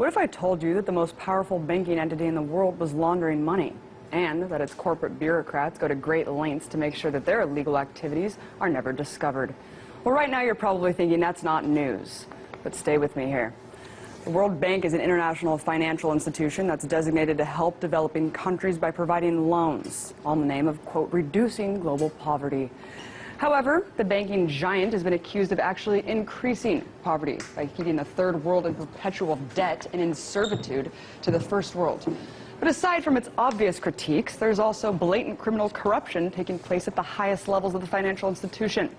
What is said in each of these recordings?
What if I told you that the most powerful banking entity in the world was laundering money, and that its corporate bureaucrats go to great lengths to make sure that their illegal activities are never discovered? Well, right now you're probably thinking that's not news, but stay with me here. The World Bank is an international financial institution that's designated to help developing countries by providing loans, all in the name of, quote, reducing global poverty. However, the banking giant has been accused of actually increasing poverty by keeping the third world in perpetual debt and in servitude to the first world. But aside from its obvious critiques, there's also blatant criminal corruption taking place at the highest levels of the financial institution.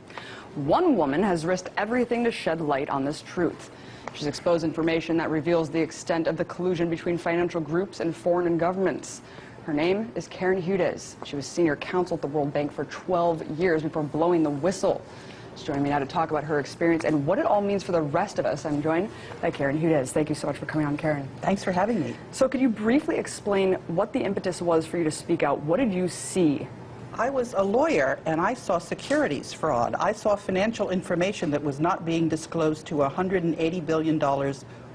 One woman has risked everything to shed light on this truth. She's exposed information that reveals the extent of the collusion between financial groups and foreign governments. Her name is Karen Hudes. She was senior counsel at the World Bank for 12 years before blowing the whistle. She's joining me now to talk about her experience and what it all means for the rest of us. I'm joined by Karen Hudes. Thank you so much for coming on, Karen. Thanks for having me. So could you briefly explain what the impetus was for you to speak out? What did you see? I was a lawyer, and I saw securities fraud. I saw financial information that was not being disclosed to $180 billion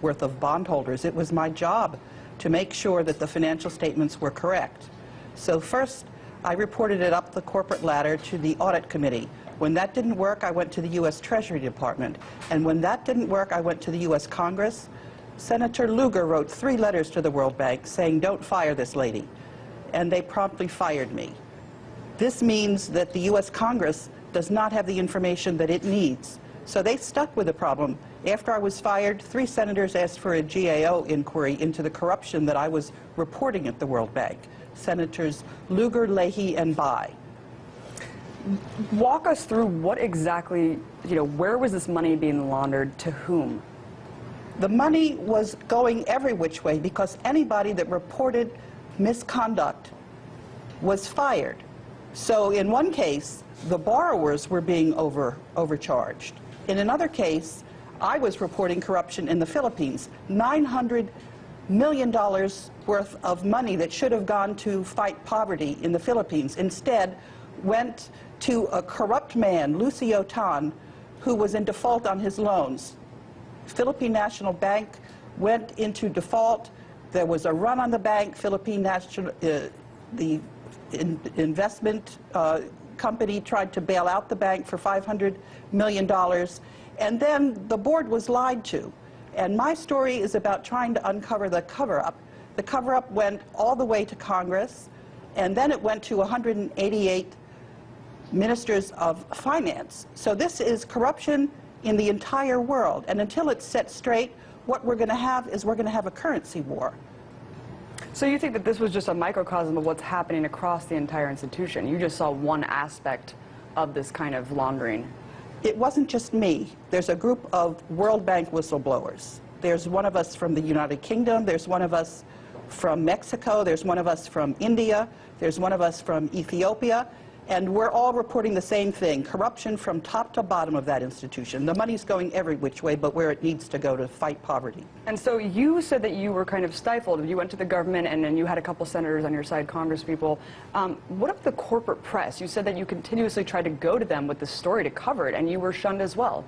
worth of bondholders. It was my job to make sure that the financial statements were correct. So first, I reported it up the corporate ladder to the audit committee. When that didn't work, I went to the U.S. Treasury Department. And when that didn't work, I went to the U.S. Congress. Senator Lugar wrote 3 letters to the World Bank saying, "Don't fire this lady." And they promptly fired me. This means that the U.S. Congress does not have the information that it needs. So they stuck with the problem. After I was fired, 3 senators asked for a GAO inquiry into the corruption that I was reporting at the World Bank. Senators Lugar, Leahy, and Bai. Walk us through what exactly, where was this money being laundered, to whom? The money was going every which way because anybody that reported misconduct was fired. So in one case, the borrowers were being overcharged. In another case, I was reporting corruption in the Philippines. $900 million worth of money that should have gone to fight poverty in the Philippines instead went to a corrupt man, Lucio Tan, who was in default on his loans. Philippine National Bank went into default. There was a run on the bank. Philippine National, the investment company tried to bail out the bank for $500 million. And then the board was lied to. And my story is about trying to uncover the cover-up. The cover-up went all the way to Congress, and then it went to 188 ministers of finance. So this is corruption in the entire world. And until it's set straight, what we're going to have is we're going to have a currency war. So you think that this was just a microcosm of what's happening across the entire institution? You just saw one aspect of this kind of laundering. It wasn't just me. There's a group of World Bank whistleblowers. There's one of us from the United Kingdom. There's one of us from Mexico. There's one of us from India. There's one of us from Ethiopia. And we're all reporting the same thing, corruption from top to bottom of that institution. The money's going every which way, but where it needs to go to fight poverty. And so you said that you were kind of stifled. You went to the government, and then you had a couple senators on your side, congresspeople. What of the corporate press? You said that you continuously tried to go to them with the story to cover it, and you were shunned as well.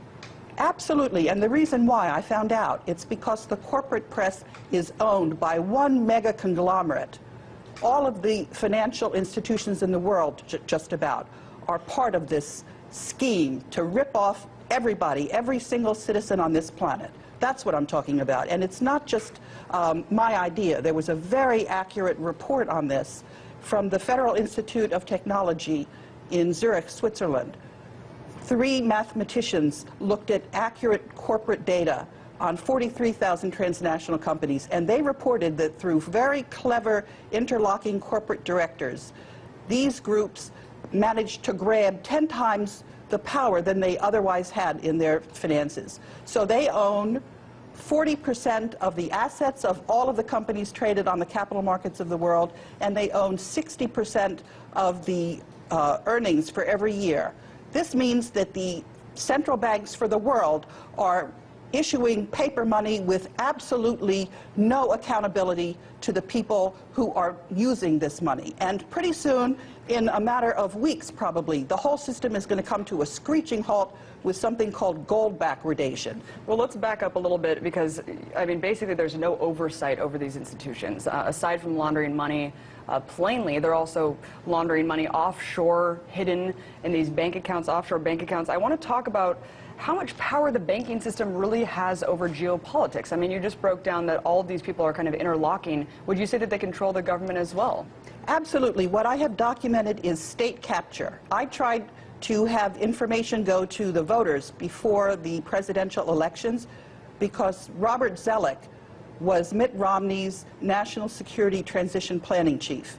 Absolutely, and the reason why I found out, it's because the corporate press is owned by one mega conglomerate. All of the financial institutions in the world, just about, are part of this scheme to rip off everybody, every single citizen on this planet. That's what I'm talking about. And it's not just my idea. There was a very accurate report on this from the Federal Institute of Technology in Zurich, Switzerland. 3 mathematicians looked at accurate corporate data on 43,000 transnational companies, and they reported that through very clever interlocking corporate directors, these groups managed to grab 10 times the power than they otherwise had in their finances. So they own 40% of the assets of all of the companies traded on the capital markets of the world, and they own 60% of the earnings for every year. This means that the central banks for the world are issuing paper money with absolutely no accountability to the people who are using this money. And pretty soon, in a matter of weeks probably, the whole system is going to come to a screeching halt with something called gold backwardation. Well, let's back up a little bit because, I mean, basically there's no oversight over these institutions. Aside from laundering money, plainly, they're also laundering money offshore, hidden in these bank accounts, offshore bank accounts. I want to talk about how much power the banking system really has over geopolitics. I mean, you just broke down that all of these people are kind of interlocking. Would you say that they control the government as well? Absolutely. What I have documented is state capture. I tried to have information go to the voters before the presidential elections because Robert Zellick was Mitt Romney's National Security Transition Planning Chief.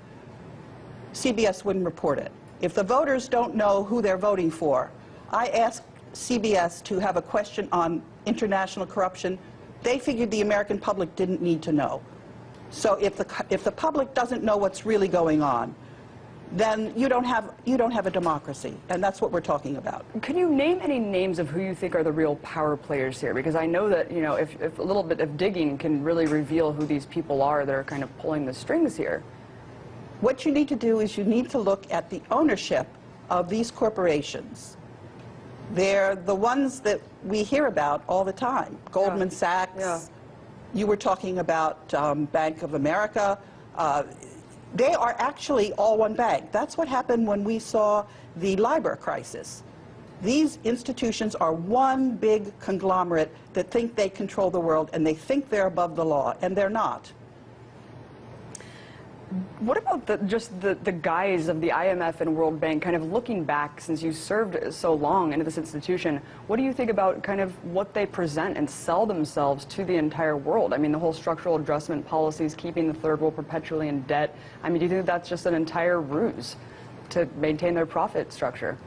CBS wouldn't report it. If the voters don't know who they're voting for, I asked CBS to have a question on international corruption. They figured the American public didn't need to know. So if the public doesn't know what's really going on, then you don't have a democracy, and that's what we're talking about. Can you name any names of who you think are the real power players here? Because I know that, you know, if a little bit of digging can really reveal who these people are that are kind of pulling the strings here. What you need to do is you need to look at the ownership of these corporations. They're the ones that we hear about all the time. Goldman Sachs. Yeah. You were talking about Bank of America. They are actually all one bank. That's what happened when we saw the LIBOR crisis. These institutions are one big conglomerate that think they control the world, and they think they're above the law, and they're not. What about just the guise of the IMF and World Bank, kind of looking back since you served so long into this institution? What do you think about kind of what they present and sell themselves to the entire world? I mean, the whole structural adjustment policies, keeping the third world perpetually in debt. I mean, do you think that's just an entire ruse to maintain their profit structure?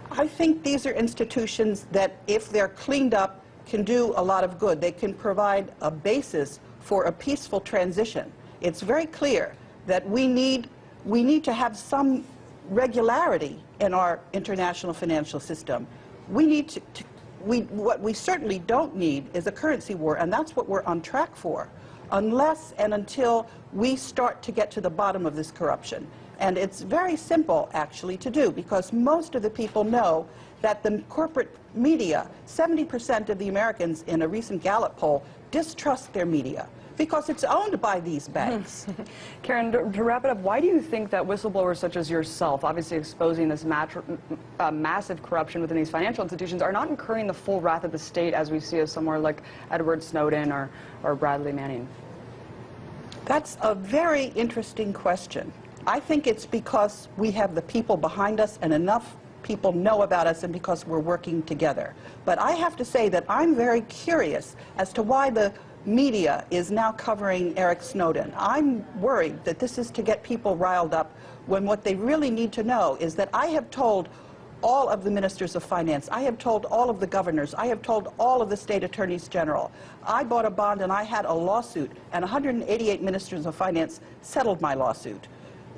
I think these are institutions that, if they're cleaned up, can do a lot of good. They can provide a basis for a peaceful transition. It's very clear that we need to have some regularity in our international financial system. We need what we certainly don't need is a currency war, and that's what we're on track for, unless and until we start to get to the bottom of this corruption. And it's very simple, actually, to do, because most of the people know that the corporate media, 70% of the Americans in a recent Gallup poll distrust their media, because it's owned by these banks. Karen, to wrap it up, why do you think that whistleblowers such as yourself, obviously exposing this massive corruption within these financial institutions, are not incurring the full wrath of the state as we see as somewhere like Edward Snowden or Bradley Manning? That's a very interesting question. I think it's because we have the people behind us and enough people know about us, and because we're working together. But I have to say that I'm very curious as to why the media is now covering Eric Snowden. I'm worried that this is to get people riled up, when what they really need to know is that I have told all of the ministers of finance, I have told all of the governors, I have told all of the state attorneys general. I bought a bond and I had a lawsuit, and 188 ministers of finance settled my lawsuit.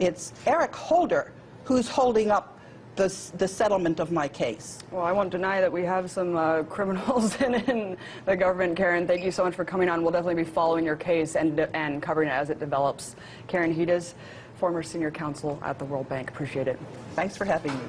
It's Eric Holder who's holding up the settlement of my case. Well, I won't deny that we have some criminals in the government. Karen, thank you so much for coming on. We'll definitely be following your case and covering it as it develops. Karen Hedges, former senior counsel at the World Bank. Appreciate it. Thanks for having me.